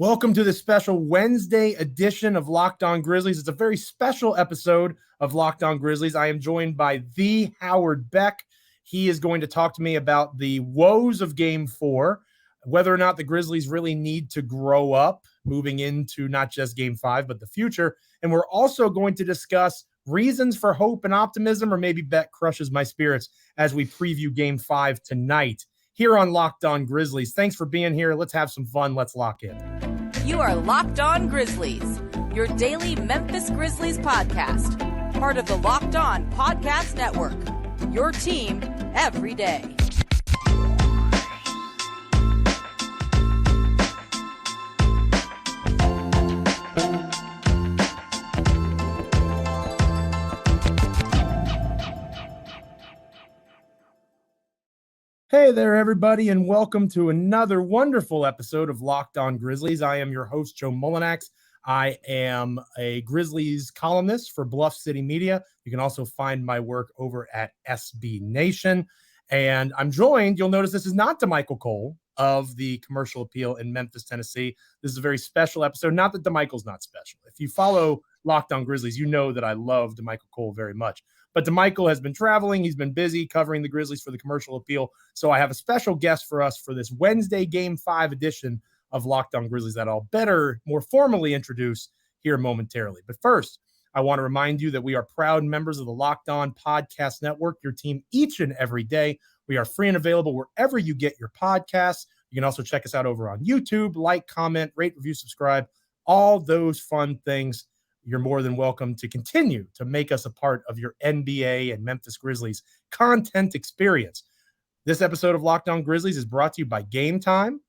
Welcome to the special Wednesday edition of Locked On Grizzlies. It's a very special episode of Locked On Grizzlies. I am joined by the Howard Beck. He is going to talk to me about the woes of Game 4, whether or not the Grizzlies really need to grow up moving into not just Game 5, but the future. And we're also going to discuss reasons for hope and optimism, or maybe Beck crushes my spirits as we preview Game 5 tonight here on Locked On Grizzlies. Thanks for being here. Let's have some fun. Let's lock in. You are Locked On Grizzlies, your daily Memphis Grizzlies podcast, part of the Locked On Podcast Network, your team every day. Hey there, everybody, and welcome to another wonderful episode of Locked On Grizzlies. I am your host, Joe Mullinax. I am a Grizzlies columnist for Bluff City Media. You can also find my work over at SB Nation. And I'm joined, you'll notice this is not DeMichael Cole of the Commercial Appeal in Memphis, Tennessee. This is a very special episode. Not that DeMichael's not special. If you follow Locked On Grizzlies, you know that I love DeMichael Cole very much. But DeMichael has been traveling. He's been busy covering the Grizzlies for the Commercial Appeal. So I have a special guest for us for this Wednesday Game 5 edition of Locked On Grizzlies that I'll better, more formally introduce here momentarily. But first, I want to remind you that we are proud members of the Locked On Podcast Network, your team each and every day. We are free and available wherever you get your podcasts. You can also check us out over on YouTube, like, comment, rate, review, subscribe, all those fun things. You're more than welcome to continue to make us a part of your NBA and Memphis Grizzlies content experience. This episode of Locked On Grizzlies is brought to you by Game Time.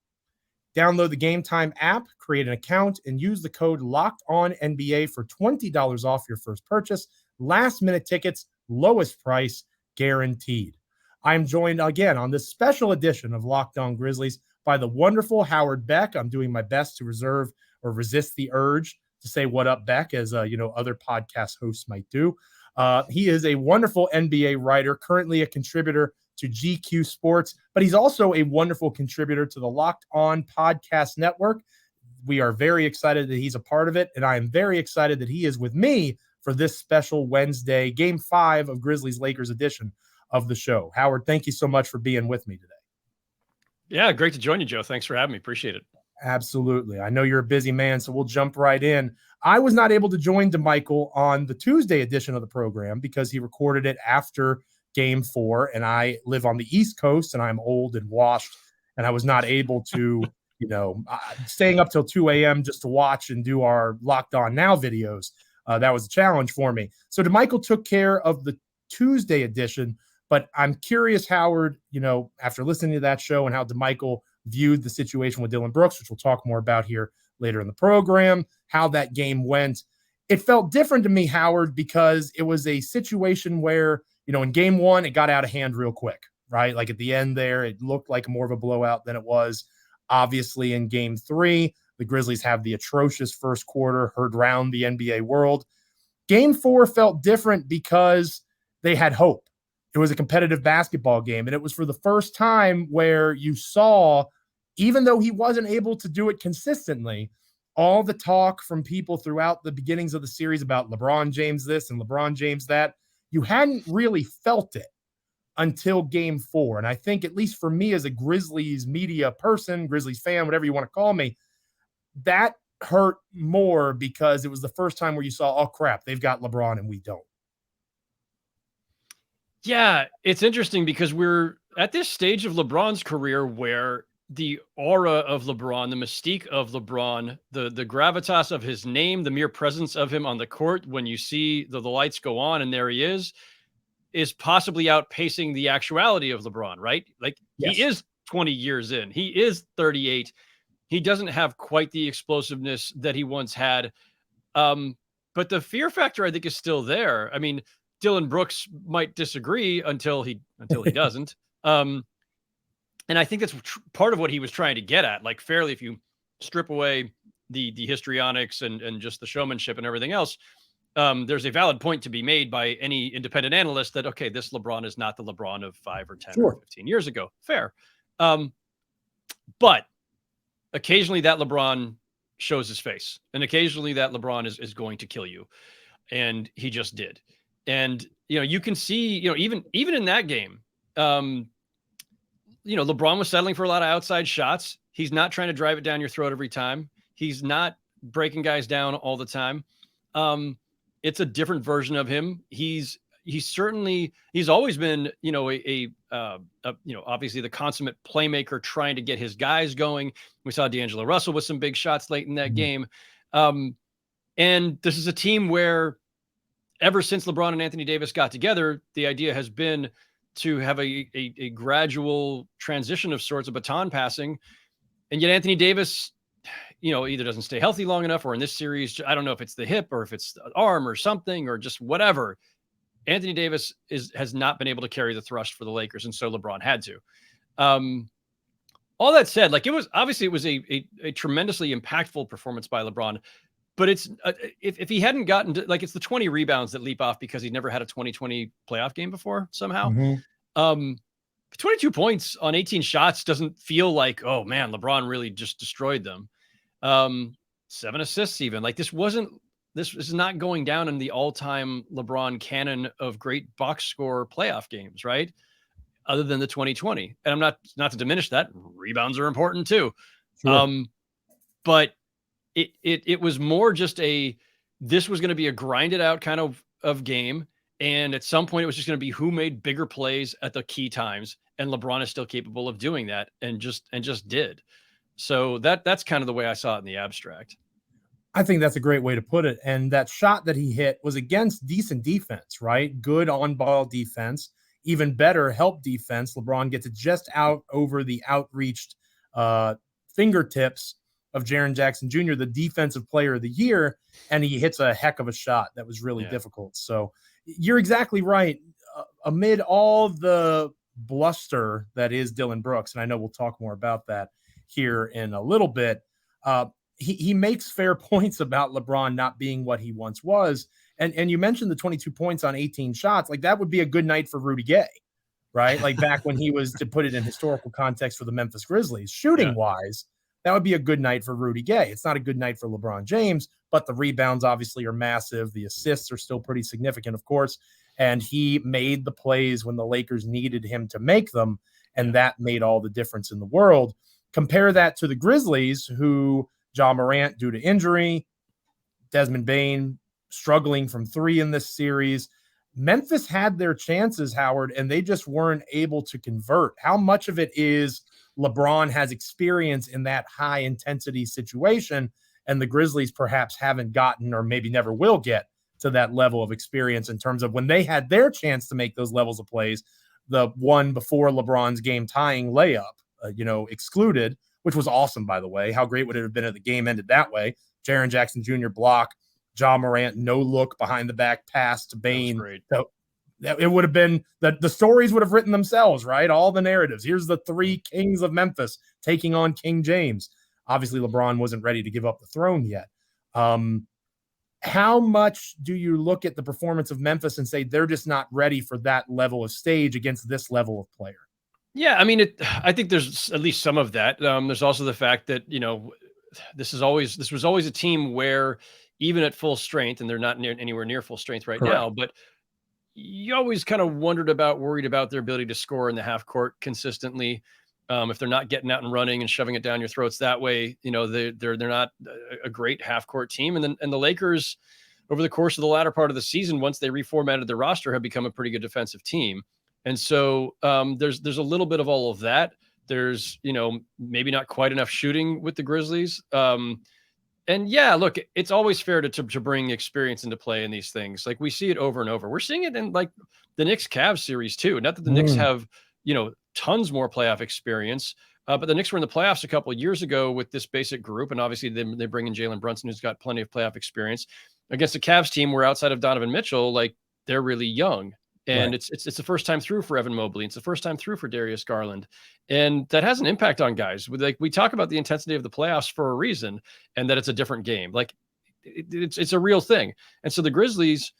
Download the Game Time app, create an account, and use the code LOCKEDONNBA for $20 off your first purchase. Last-minute tickets, lowest price, guaranteed. I am joined again on this special edition of Locked On Grizzlies by the wonderful Howard Beck. I'm doing my best to reserve or resist the urge to say what up, Beck, as other podcast hosts might do. He is a wonderful NBA writer, currently a contributor to GQ Sports, but he's also a wonderful contributor to the Locked On Podcast Network. We are very excited that he's a part of it, and I am very excited that he is with me for this special Wednesday Game 5 of Grizzlies-Lakers edition of the show. Howard, thank you so much for being with me today. Yeah, great to join you, Joe. Thanks for having me. Appreciate it. Absolutely. I know you're a busy man, so we'll jump right in. I was not able to join DeMichael on the Tuesday edition of the program because he recorded it after Game 4, and I live on the East Coast, and I'm old and washed, and I was not able to, staying up till 2 a.m. just to watch and do our Locked On Now videos. That was a challenge for me. So DeMichael took care of the Tuesday edition, but I'm curious, Howard, after listening to that show and how DeMichael viewed the situation with Dillon Brooks, which we'll talk more about here later in the program, how that game went. It felt different to me, Howard, because it was a situation where, in Game 1, it got out of hand real quick, right? Like at the end there, it looked like more of a blowout than it was. Obviously, in Game 3, the Grizzlies have the atrocious first quarter, heard round the NBA world. Game 4 felt different because they had hope. It was a competitive basketball game, and it was for the first time where you saw, even though he wasn't able to do it consistently, all the talk from people throughout the beginnings of the series about LeBron James this and LeBron James that, you hadn't really felt it until Game 4. And I think, at least for me as a Grizzlies media person, Grizzlies fan, whatever you want to call me, that hurt more because it was the first time where you saw, oh crap, they've got LeBron and we don't. Yeah, it's interesting because we're at this stage of LeBron's career where the aura of LeBron, the mystique of LeBron, the gravitas of his name, the mere presence of him on the court, when you see the lights go on and there he is possibly outpacing the actuality of LeBron, right? Like, yes. He is 20 years in. He is 38. He doesn't have quite the explosiveness that he once had. But the fear factor, I think, is still there. I mean, Dillon Brooks might disagree until he doesn't. And I think that's part of what he was trying to get at. Like, fairly, if you strip away the histrionics and just the showmanship and everything else, there's a valid point to be made by any independent analyst that, okay, this LeBron is not the LeBron of 5 or 10 or 15 years ago. Fair. But occasionally that LeBron shows his face. And occasionally that LeBron is going to kill you. And he just did. And, you can see, even in that game, LeBron was settling for a lot of outside shots. He's not trying to drive it down your throat every time. He's not breaking guys down all the time. It's a different version of him. He's always been, obviously the consummate playmaker trying to get his guys going. We saw D'Angelo Russell with some big shots late in that game. And this is a team where ever since LeBron and Anthony Davis got together, the idea has been to have a gradual transition of sorts of baton passing. And yet Anthony Davis, either doesn't stay healthy long enough, or in this series, I don't know if it's the hip or if it's the arm or something or just whatever. Anthony Davis has not been able to carry the thrust for the Lakers. And so LeBron had to. All that said, it was a tremendously impactful performance by LeBron. But it's if he hadn't gotten to, it's the 20 rebounds that leap off because he'd never had a 2020 playoff game before somehow. 22 points on 18 shots doesn't feel like, oh man, LeBron really just destroyed them. 7 assists even. This is not going down in the all-time LeBron canon of great box score playoff games, right? Other than the 2020. And I'm not to diminish that. Rebounds are important too. Sure. But it was more just this was going to be a grinded out kind of game. And at some point it was just going to be who made bigger plays at the key times. And LeBron is still capable of doing that and just did. So that's kind of the way I saw it in the abstract. I think that's a great way to put it. And that shot that he hit was against decent defense, right? Good on-ball defense, even better help defense. LeBron gets it just out over the outreached fingertips of Jaren Jackson Jr., the defensive player of the year, and he hits a heck of a shot that was really difficult. So you're exactly right. Amid all the bluster that is Dillon Brooks, and I know we'll talk more about that here in a little bit, he makes fair points about LeBron not being what he once was. And you mentioned the 22 points on 18 shots. That would be a good night for Rudy Gay, right? Back when he was, to put it in historical context, for the Memphis Grizzlies, shooting-wise, that would be a good night for Rudy Gay. It's not a good night for LeBron James, but the rebounds obviously are massive. The assists are still pretty significant, of course. And he made the plays when the Lakers needed him to make them, and that made all the difference in the world. Compare that to the Grizzlies, who Morant due to injury, Desmond Bane struggling from 3 in this series. Memphis had their chances, Howard, and they just weren't able to convert. How much of it is LeBron has experience in that high intensity situation, and the Grizzlies perhaps haven't gotten, or maybe never will get, to that level of experience in terms of when they had their chance to make those levels of plays, the one before LeBron's game tying layup, excluded, which was awesome, by the way. How great would it have been if the game ended that way? Jaren Jackson Jr. block, Morant no look behind the back pass to Bane. Great. So it would have been the stories would have written themselves, right? All the narratives. Here's the 3 kings of Memphis taking on King James. Obviously, LeBron wasn't ready to give up the throne yet. How much do you look at the performance of Memphis and say they're just not ready for that level of stage against this level of player? Yeah, I mean, I think there's at least some of that. There's also the fact that, this was always a team where even at full strength, and they're not anywhere near full strength right now, but you always kind of worried about their ability to score in the half court consistently. If they're not getting out and running and shoving it down your throats that way, they're not a great half court team. And the Lakers, over the course of the latter part of the season, once they reformatted their roster, have become a pretty good defensive team. And so there's a little bit of all of that. There's, maybe not quite enough shooting with the Grizzlies. And yeah, look, it's always fair to bring experience into play in these things. We see it over and over. We're seeing it in the Knicks Cavs series too. Not that the Knicks have, tons more playoff experience, but the Knicks were in the playoffs a couple of years ago with this basic group. And obviously they bring in Jalen Brunson, who's got plenty of playoff experience, against the Cavs team where outside of Donovan Mitchell, they're really young. And it's the first time through for Evan Mobley. It's the first time through for Darius Garland. And that has an impact on guys. We talk about the intensity of the playoffs for a reason, and that it's a different game. It's a real thing. And so the Grizzlies,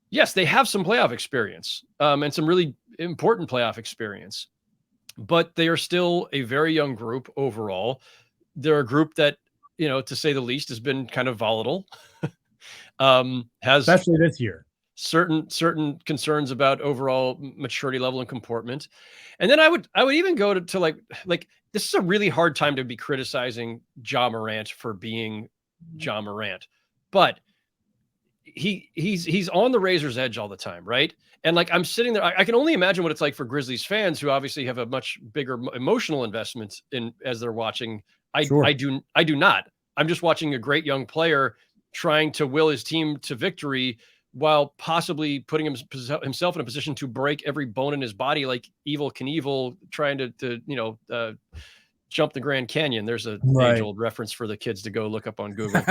yes, they have some playoff experience, and some really important playoff experience, but they are still a very young group overall. They're a group that to say the least, has been kind of volatile. Has especially this year. Certain concerns about overall maturity level and comportment. And then I would even go to like this is a really hard time to be criticizing Ja Morant for being Ja Morant, but he's on the razor's edge all the time, right? And like I'm sitting there, I can only imagine what it's like for Grizzlies fans who obviously have a much bigger emotional investment in as they're watching. Sure. I do not. I'm just watching a great young player trying to will his team to victory while possibly putting himself in a position to break every bone in his body, like Evel Knievel trying to jump the Grand Canyon. There's a age-old reference for the kids to go look up on Google.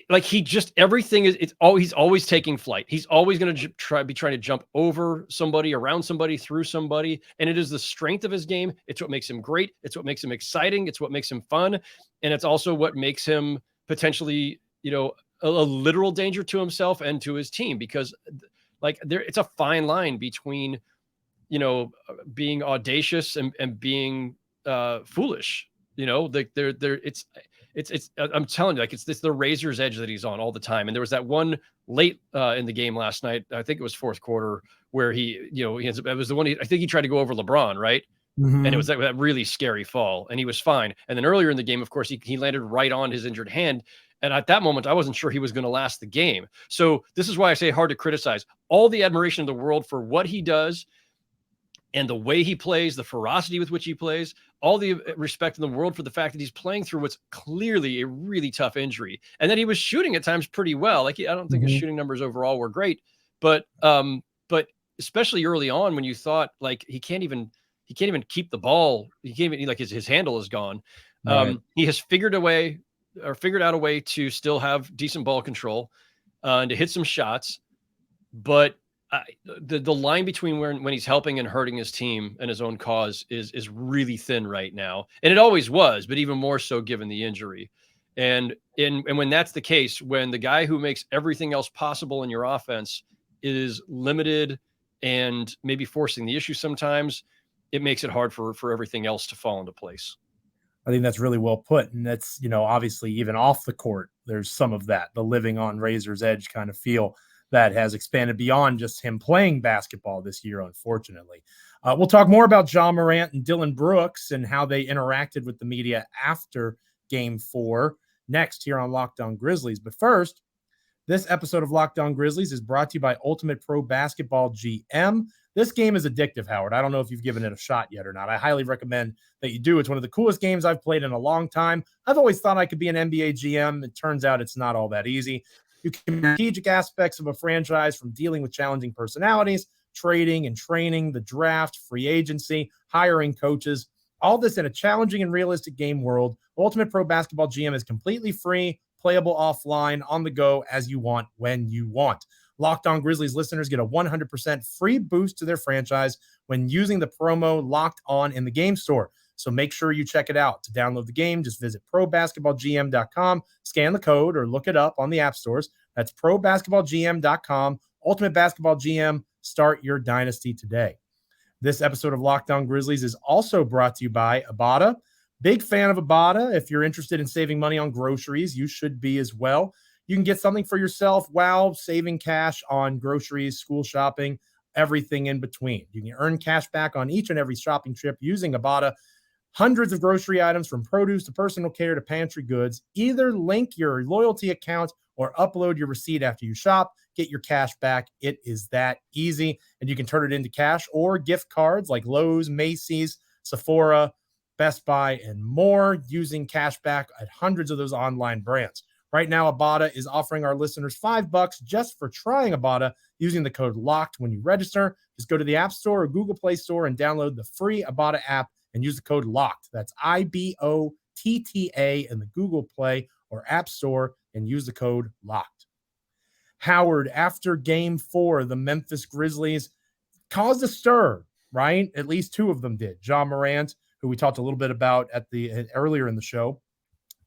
Like he just everything is he's always taking flight. He's always going to trying to jump over somebody, around somebody, through somebody, and it is the strength of his game. It's what makes him great. It's what makes him exciting. It's what makes him fun, and it's also what makes him potentially a literal danger to himself and to his team, because like it's a fine line between being audacious and being foolish. It's I'm telling you, like it's the razor's edge that he's on all the time. And there was that one late in the game last night, I think it was fourth quarter, where it was the one I think he tried to go over LeBron, right? Mm-hmm. And it was that really scary fall, and he was fine. And then earlier in the game, of course, he landed right on his injured hand. And at that moment, I wasn't sure he was going to last the game. So this is why I say hard to criticize. All the admiration in the world for what he does and the way he plays, the ferocity with which he plays, all the respect in the world for the fact that he's playing through what's clearly a really tough injury. And that he was shooting at times pretty well. Like, I don't think his shooting numbers overall were great, but especially early on when you thought like he can't even keep the ball. He can't even, like his handle is gone. Right. He has figured out a way to still have decent ball control and to hit some shots. But the line between when he's helping and hurting his team and his own cause is really thin right now. And it always was, but even more so given the injury. And when that's the case, when the guy who makes everything else possible in your offense is limited and maybe forcing the issue sometimes, it makes it hard for everything else to fall into place. I think that's really well put. And that's, obviously even off the court, there's some of that, the living on razor's edge kind of feel that has expanded beyond just him playing basketball this year, unfortunately. We'll talk more about Ja Morant and Dillon Brooks and how they interacted with the media after Game 4 next here on Locked On Grizzlies. But first, this episode of Locked On Grizzlies is brought to you by Ultimate Pro Basketball GM. This game is addictive, Howard. I don't know if you've given it a shot yet or not. I highly recommend that you do. It's one of the coolest games I've played in a long time. I've always thought I could be an NBA GM. It turns out it's not all that easy. You can strategic aspects of a franchise, from dealing with challenging personalities, trading and training, the draft, free agency, hiring coaches, all this in a challenging and realistic game world. Ultimate Pro Basketball GM is completely free, playable offline, on the go, as you want, when you want. Locked On Grizzlies listeners get a 100% free boost to their franchise when using the promo Locked On in the game store. So make sure you check it out. To download the game, just visit probasketballgm.com, scan the code, or look it up on the app stores. That's probasketballgm.com. Ultimate Basketball GM. Start your dynasty today. This episode of Locked On Grizzlies is also brought to you by Abada. Big fan of Abada. If you're interested in saving money on groceries, you should be as well. You can get something for yourself while saving cash on groceries, school shopping, everything in between. You can earn cash back on each and every shopping trip using Abada. Hundreds of grocery items, from produce to personal care to pantry goods. Either link your loyalty account or upload your receipt after you shop. Get your cash back. It is that easy. And you can turn it into cash or gift cards like Lowe's, Macy's, Sephora, Best Buy, and more, using cash back at hundreds of those online brands. Right now, Abada is offering our listeners $5 just for trying Abada using the code LOCKED when you register. Just go to the App Store or Google Play Store and download the free Abada app and use the code LOCKED. That's IBOTTA in the Google Play or App Store, and use the code LOCKED. Howard, after Game 4, the Memphis Grizzlies caused a stir, right? At least two of them did. Ja Morant, who we talked a little bit about earlier in the show,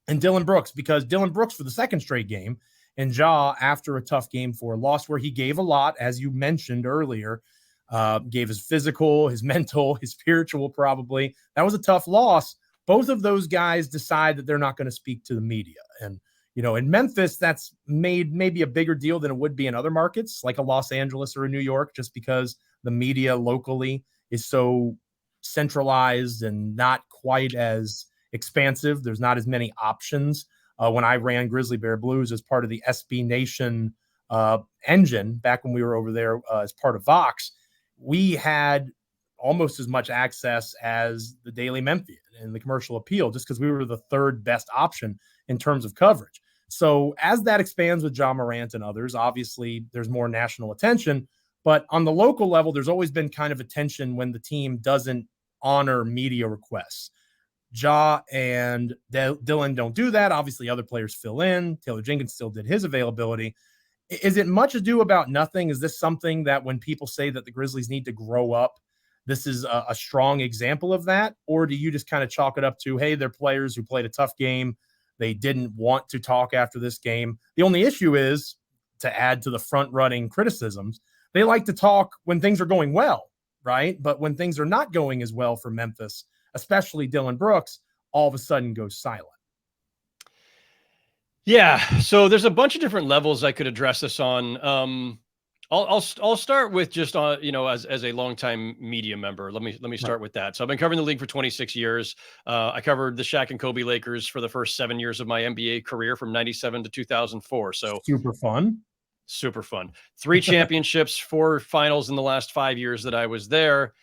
and Dillon Brooks, because Dillon Brooks for the second straight game, and Ja, after a tough Game 4 loss where he gave a lot, as you mentioned earlier, gave his physical, his mental, his spiritual probably. That was a tough loss, both of those guys decide that they're not going to speak to the media. And, in Memphis, that's made maybe a bigger deal than it would be in other markets like a Los Angeles or a New York, just because the media locally is so centralized and not quite as expansive. There's not as many options. When I ran Grizzly Bear Blues as part of the SB Nation engine back when we were over there as part of Vox, we had almost as much access as the Daily Memphian and the Commercial Appeal, just because we were the third best option in terms of coverage. So as that expands with Ja Morant and others, obviously there's more national attention. But on the local level, there's always been kind of a tension when the team doesn't honor media requests. Ja and Dillon don't do that. Obviously, other players fill in. Taylor Jenkins still did his availability. Is it much ado about nothing? Is this something that when people say that the Grizzlies need to grow up, this is a strong example of that? Or do you just kind of chalk it up to, hey, they're players who played a tough game. They didn't want to talk after this game. The only issue is, to add to the front-running criticisms, they like to talk when things are going well, right? But when things are not going as well for Memphis, especially Dillon Brooks, all of a sudden goes silent. Yeah, so there's a bunch of different levels I could address this on. I'll start with just as a longtime media member. Let me start with that. So I've been covering the league for 26 years. I covered the Shaq and Kobe Lakers for the first 7 years of my NBA career, from 97 to 2004. So super fun. 3 championships, 4 finals in the last 5 years that I was there.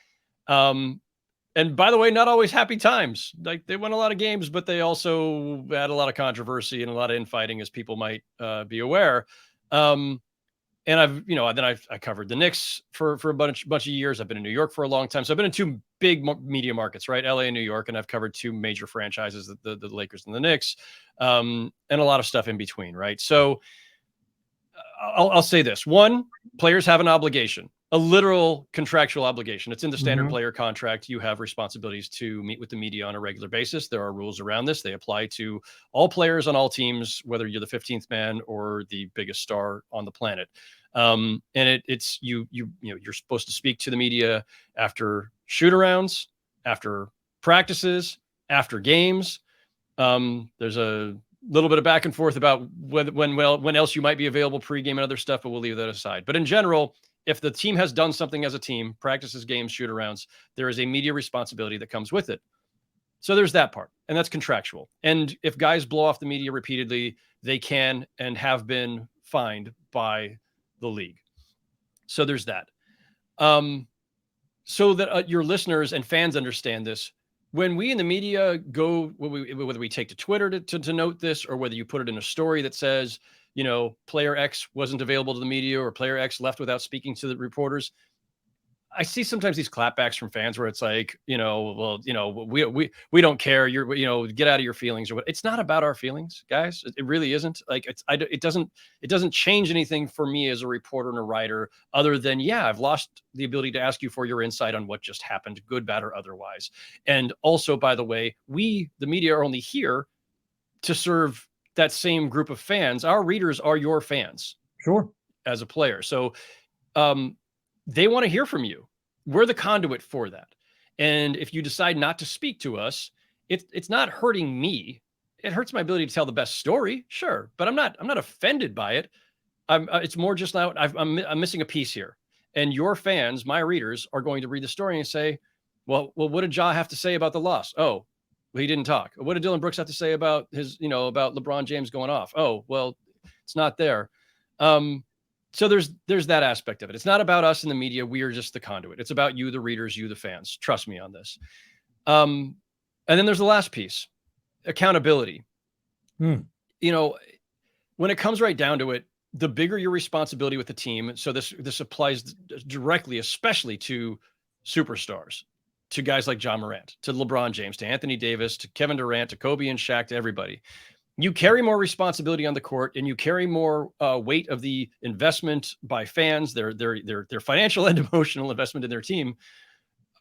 And by the way, not always happy times. Like, they won a lot of games, but they also had a lot of controversy and a lot of infighting, as people might be aware. And I covered the Knicks for a bunch of years. I've been in New York for a long time. So I've been in 2 big media markets, right? LA and New York. And I've covered 2 major franchises, the Lakers and the Knicks, and a lot of stuff in between, right? So I'll say this. 1, players have an obligation, a literal contractual obligation. It's in the standard player contract. You have responsibilities to meet with the media on a regular basis. There are rules around this. They apply to all players on all teams, whether you're the 15th man or the biggest star on the planet. And it's you're supposed to speak to the media after shoot-arounds, after practices, after games. There's a little bit of back and forth about when else you might be available pregame and other stuff, but we'll leave that aside. But in general, if the team has done something as a team, practices, games, shoot-arounds, there is a media responsibility that comes with it. So there's that part, and that's contractual. And if guys blow off the media repeatedly, they can and have been fined by the league. So there's that. So that your listeners and fans understand this, when we in the media go, whether we take to Twitter to note this, or whether you put it in a story that says, player X wasn't available to the media, or player X left without speaking to the reporters, I see sometimes these clapbacks from fans where it's like, we don't care. You're, get out of your feelings, or what. It's not about our feelings, guys. It really isn't. Like, it doesn't change anything for me as a reporter and a writer, other than, I've lost the ability to ask you for your insight on what just happened, good, bad, or otherwise. And also, by the way, we, the media, are only here to serve that same group of fans. Our readers are your fans. Sure. As a player. So, they want to hear from you. We're the conduit for that. And if you decide not to speak to us, it's not hurting me. It hurts my ability to tell the best story, sure, but I'm not offended by it. It's more just now I'm missing a piece here. And your fans, my readers, are going to read the story and say, well, what did Ja have to say about the loss? Oh, well, he didn't talk. What did Dillon Brooks have to say about about LeBron James going off? Oh, well, it's not there. So there's that aspect of it. It's not about us in the media. We are just the conduit. It's about you, the readers, you, the fans. Trust me on this. And then there's the last piece, accountability. When it comes right down to it, the bigger your responsibility with the team. So this applies directly, especially to superstars, to guys like Ja Morant, to LeBron James, to Anthony Davis, to Kevin Durant, to Kobe and Shaq, to everybody. You carry more responsibility on the court, and you carry more weight of the investment by fans, their financial and emotional investment in their team.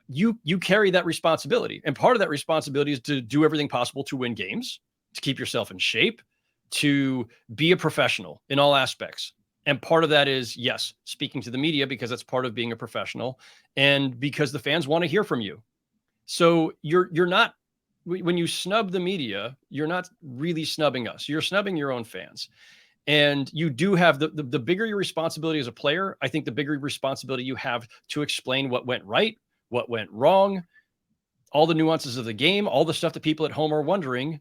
You carry that responsibility, and part of that responsibility is to do everything possible to win games, to keep yourself in shape, to be a professional in all aspects. And part of that is, yes, speaking to the media, because that's part of being a professional, and because the fans want to hear from you. So you're not when you snub the media, you're not really snubbing us. You're snubbing your own fans. And you do have the bigger your responsibility as a player, I think the bigger responsibility you have to explain what went right, what went wrong, all the nuances of the game, all the stuff that people at home are wondering.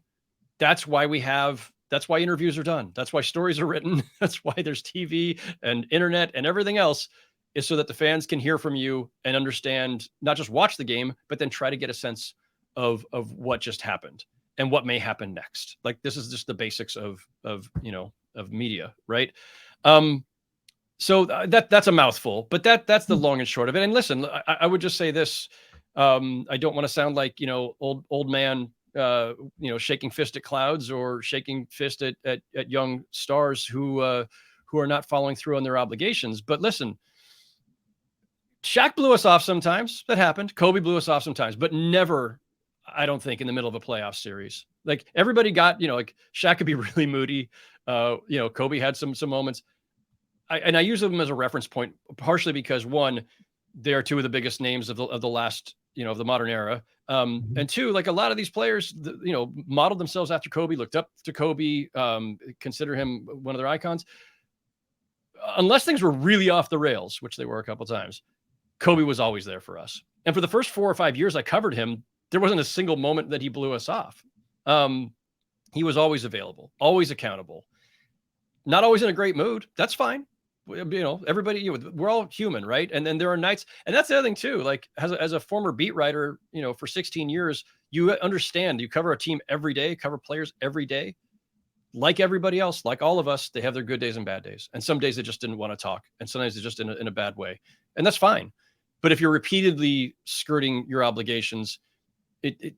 That's why interviews are done. That's why stories are written. That's why there's TV and internet and everything else, is so that the fans can hear from you and understand, not just watch the game, but then try to get a sense of what just happened and what may happen next. Like, this is just the basics of media, right? So that's a mouthful, but that's the long and short of it. And listen, I would just say this. I don't want to sound like, old man, shaking fist at clouds or shaking fist at young stars who are not following through on their obligations. But listen, Shaq blew us off sometimes. That happened. Kobe blew us off sometimes, but never, I don't think, in the middle of a playoff series. Like, everybody got, like, Shaq could be really moody. Kobe had some moments. I use them as a reference point, partially because, one, they are two of the biggest names of the last, of the modern era. And two, like, a lot of these players, modeled themselves after Kobe, looked up to Kobe, consider him one of their icons. Unless things were really off the rails, which they were a couple of times, Kobe was always there for us. And for the first 4 or 5 years I covered him, there wasn't a single moment that he blew us off. He was always available, always accountable, not always in a great mood. That's fine. Everybody, we're all human, right? And then there are nights, and that's the other thing too. Like, as a former beat writer, for 16 years, you understand, you cover a team every day, cover players every day. Like everybody else, like all of us, they have their good days and bad days. And some days they just didn't want to talk. And sometimes they're just in a bad way. And that's fine. But if you're repeatedly skirting your obligations, then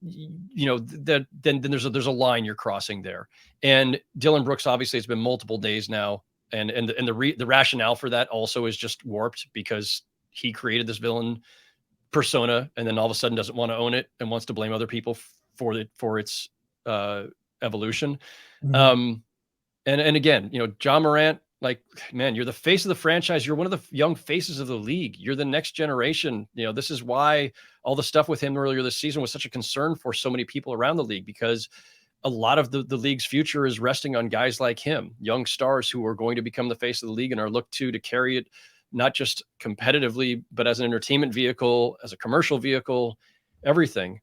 there's a line you're crossing there. And Dillon Brooks, obviously, it's been multiple days now. And the rationale for that also is just warped, because he created this villain persona and then all of a sudden doesn't want to own it and wants to blame other people for its evolution. And again, John Morant, like, man, you're the face of the franchise. You're one of the young faces of the league. You're the next generation. This is why all the stuff with him earlier this season was such a concern for so many people around the league, because a lot of the league's future is resting on guys like him, young stars who are going to become the face of the league and are looked to carry it, not just competitively, but as an entertainment vehicle, as a commercial vehicle, everything.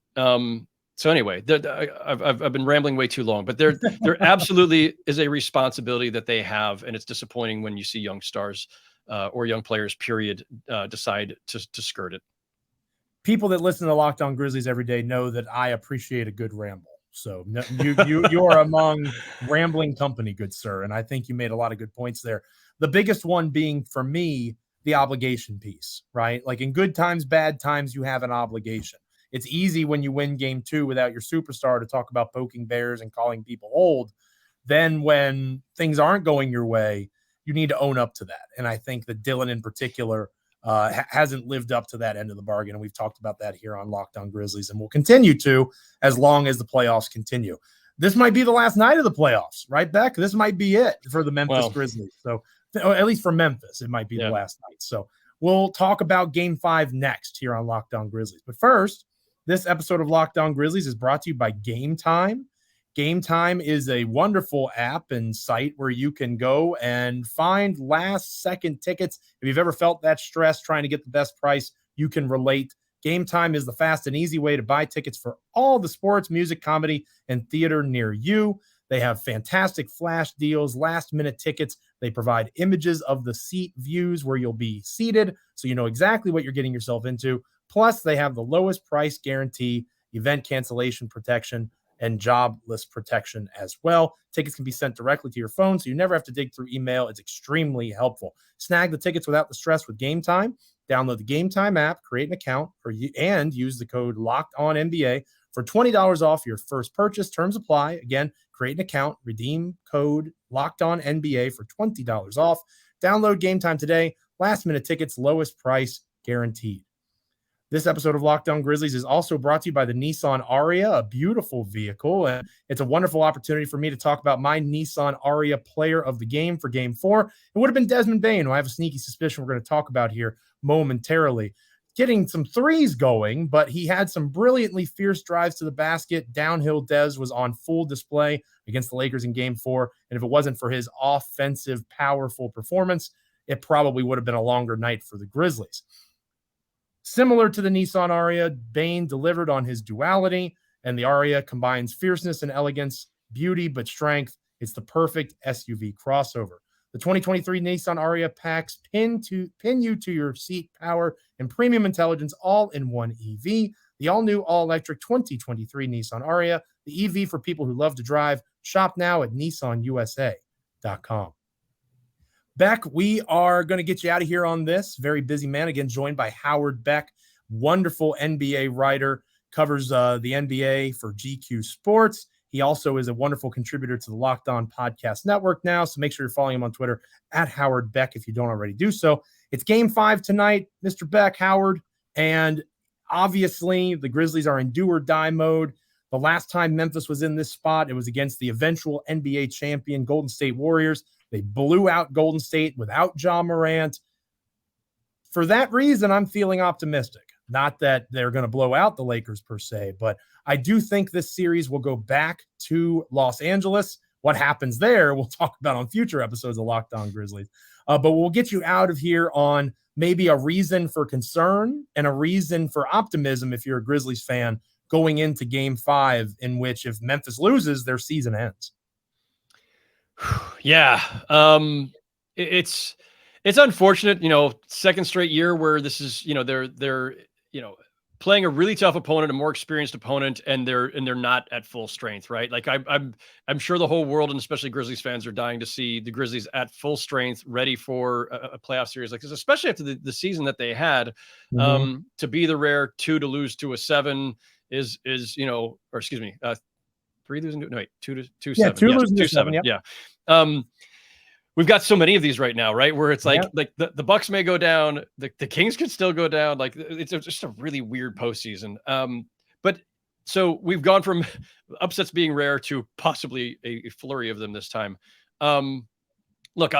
So anyway, I've been rambling way too long, but there absolutely is a responsibility that they have, and it's disappointing when you see young stars or young players, period, decide to skirt it. People that listen to Locked On Grizzlies every day know that I appreciate a good ramble. So you are among rambling company, good sir, and I think you made a lot of good points there. The biggest one being, for me, the obligation piece, right? Like, in good times, bad times, you have an obligation. It's easy when you win game 2 without your superstar to talk about poking bears and calling people old. Then when things aren't going your way, you need to own up to that. And I think that Dillon in particular hasn't lived up to that end of the bargain. And we've talked about that here on Locked On Grizzlies, and we'll continue to as long as the playoffs continue. This might be the last night of the playoffs, right, Beck? This might be it for the Memphis Grizzlies. So at least for Memphis, it might be the last night. So we'll talk about game 5 next here on Locked On Grizzlies. But first, this episode of Locked On Grizzlies is brought to you by Game Time. Game Time is a wonderful app and site where you can go and find last-second tickets. If you've ever felt that stress trying to get the best price, you can relate. Game Time is the fast and easy way to buy tickets for all the sports, music, comedy, and theater near you. They have fantastic flash deals, last-minute tickets. They provide images of the seat views where you'll be seated, so you know exactly what you're getting yourself into. Plus, they have the lowest price guarantee, event cancellation protection, and jobless protection as well. Tickets can be sent directly to your phone, so you never have to dig through email. It's extremely helpful. Snag the tickets without the stress with Game Time. Download the Game Time app, create an account, and use the code LOCKEDONNBA for $20 off your first purchase. Terms apply. Again, create an account, redeem code LOCKEDONNBA for $20 off. Download Game Time today. Last-minute tickets, lowest price guaranteed. This episode of Locked On Grizzlies is also brought to you by the Nissan Aria, a beautiful vehicle. And it's a wonderful opportunity for me to talk about my Nissan Aria player of the game for Game 4. It would have been Desmond Bane, who I have a sneaky suspicion we're going to talk about here momentarily. getting some threes going, but he had some brilliantly fierce drives to the basket. Downhill Dez was on full display against the Lakers in Game 4, and if it wasn't for his offensive, powerful performance, it probably would have been a longer night for the Grizzlies. Similar to the Nissan Aria, Bane delivered on his duality, and the Aria combines fierceness and elegance, beauty but strength. It's the perfect SUV crossover. The 2023 Nissan Aria packs pin you to your seat power and premium intelligence all in one EV. The all-new, all-electric 2023 Nissan Aria, the EV for people who love to drive. Shop now at nissanusa.com. Beck, we are going to get you out of here on this. Very busy man. Again, joined by Howard Beck, wonderful NBA writer, covers the NBA for GQ Sports. He also is a wonderful contributor to the Locked On Podcast Network now, so make sure you're following him on Twitter at Howard Beck if you don't already do so. It's Game 5 tonight, Mr. Beck, Howard, and obviously the Grizzlies are in do-or-die mode. The last time Memphis was in this spot, it was against the eventual NBA champion Golden State Warriors. They blew out Golden State without Ja Morant. For that reason, I'm feeling optimistic. Not that they're going to blow out the Lakers per se, but I do think this series will go back to Los Angeles. What happens there, we'll talk about on future episodes of Locked On Grizzlies. But we'll get you out of here on maybe a reason for concern and a reason for optimism if you're a Grizzlies fan going into Game 5, in which if Memphis loses, their season ends. Yeah. It's unfortunate, second straight year where this is, they're playing a really tough opponent, a more experienced opponent, and they're not at full strength, right? Like I'm sure the whole world, and especially Grizzlies fans, are dying to see the Grizzlies at full strength, ready for a playoff series like this, especially after the season that they had. To be the rare 2 to lose to a 7 is 3 losing to, no, wait, 2 to 2 yeah, 7. 2 yes, losing 2 to 7. 7. Yep. Yeah. We've got so many of these right now, right? Where it's like the Bucks may go down, the Kings could still go down. Like it's just a really weird postseason. But so we've gone from upsets being rare to possibly a flurry of them this time. Look,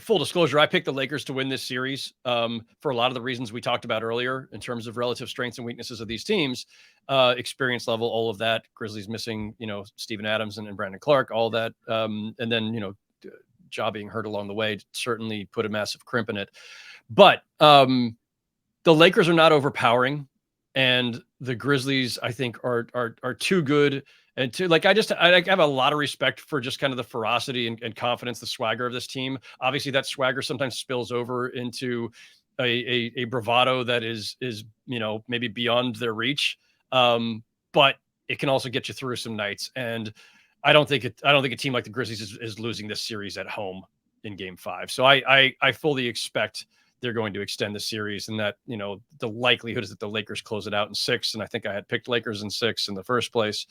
full disclosure, I picked the Lakers to win this series for a lot of the reasons we talked about earlier in terms of relative strengths and weaknesses of these teams, experience level, all of that. Grizzlies missing, Steven Adams and Brandon Clark, all that. And then, Ja being hurt along the way certainly put a massive crimp in it. But the Lakers are not overpowering, and the Grizzlies, I think, are too good. And I have a lot of respect for just kind of the ferocity and confidence, the swagger of this team. Obviously, that swagger sometimes spills over into a bravado that is maybe beyond their reach. But it can also get you through some nights. And I don't think a team like the Grizzlies is losing this series at home in Game 5. So I fully expect they're going to extend the series, and that, the likelihood is that the Lakers close it out in 6. And I think I had picked Lakers in 6 in the first place.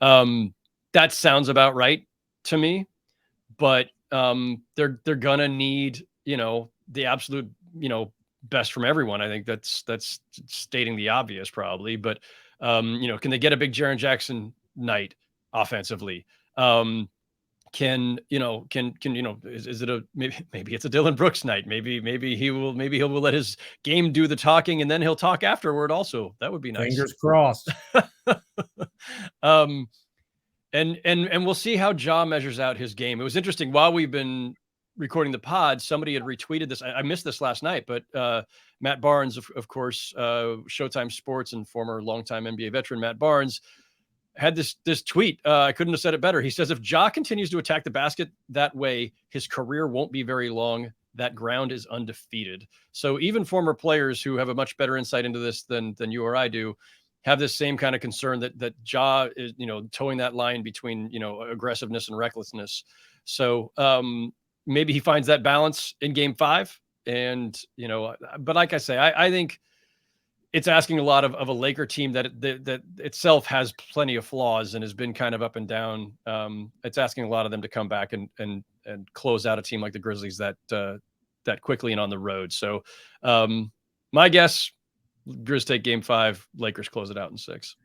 That sounds about right to me, but they're gonna need, the absolute, best from everyone. I think that's stating the obvious probably, but can they get a big Jaren Jackson night offensively? Is it maybe it's a Dillon Brooks night? Maybe he will let his game do the talking, and then he'll talk afterward also. That would be nice. Fingers crossed. And we'll see how Ja measures out his game. It was interesting while we've been recording the pod, somebody had retweeted this. I missed this last night, but Matt Barnes, of course, Showtime Sports and former longtime NBA veteran Matt Barnes, had this tweet. I couldn't have said it better. He says, if Ja continues to attack the basket that way, his career won't be very long. That ground is undefeated. So even former players who have a much better insight into this than you or I do have this same kind of concern that Ja is, towing that line between, aggressiveness and recklessness. So maybe he finds that balance in Game 5. And, but like I say, I think it's asking a lot of a Laker team that itself has plenty of flaws and has been kind of up and down. It's asking a lot of them to come back and close out a team like the Grizzlies that quickly and on the road. So my guess, Grizz take Game 5, Lakers close it out in 6.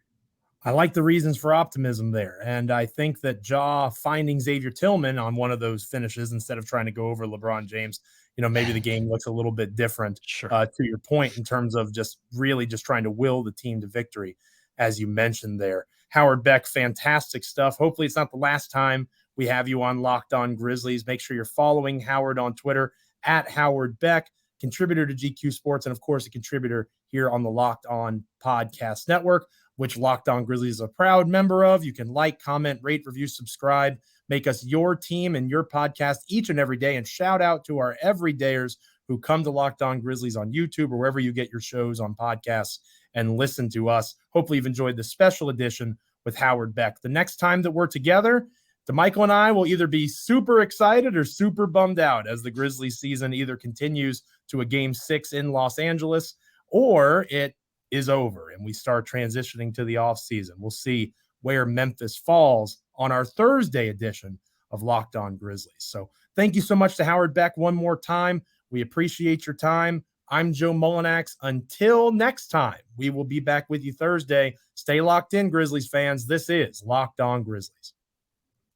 I like the reasons for optimism there. And I think that Ja finding Xavier Tillman on one of those finishes instead of trying to go over LeBron James maybe the game looks a little bit different. Sure. To your point, in terms of just really just trying to will the team to victory, as you mentioned there. Howard Beck, fantastic stuff. Hopefully it's not the last time we have you on Locked On Grizzlies. Make sure you're following Howard on Twitter at Howard Beck, contributor to GQ Sports, and of course a contributor here on the Locked On Podcast Network, which Locked On Grizzlies is a proud member of. You can like, comment, rate, review, subscribe, make us your team and your podcast each and every day. And shout out to our everydayers who come to Locked On Grizzlies on YouTube or wherever you get your shows on podcasts and listen to us. Hopefully you've enjoyed this special edition with Howard Beck. The next time that we're together, DeMichael and I will either be super excited or super bummed out as the Grizzlies season either continues to a Game 6 in Los Angeles or it is over and we start transitioning to the offseason. We'll see where Memphis falls on our Thursday edition of Locked On Grizzlies. So thank you so much to Howard Beck one more time. We appreciate your time. I'm Joe Mullinax. Until next time, we will be back with you Thursday. Stay locked in, Grizzlies fans. This is Locked On Grizzlies.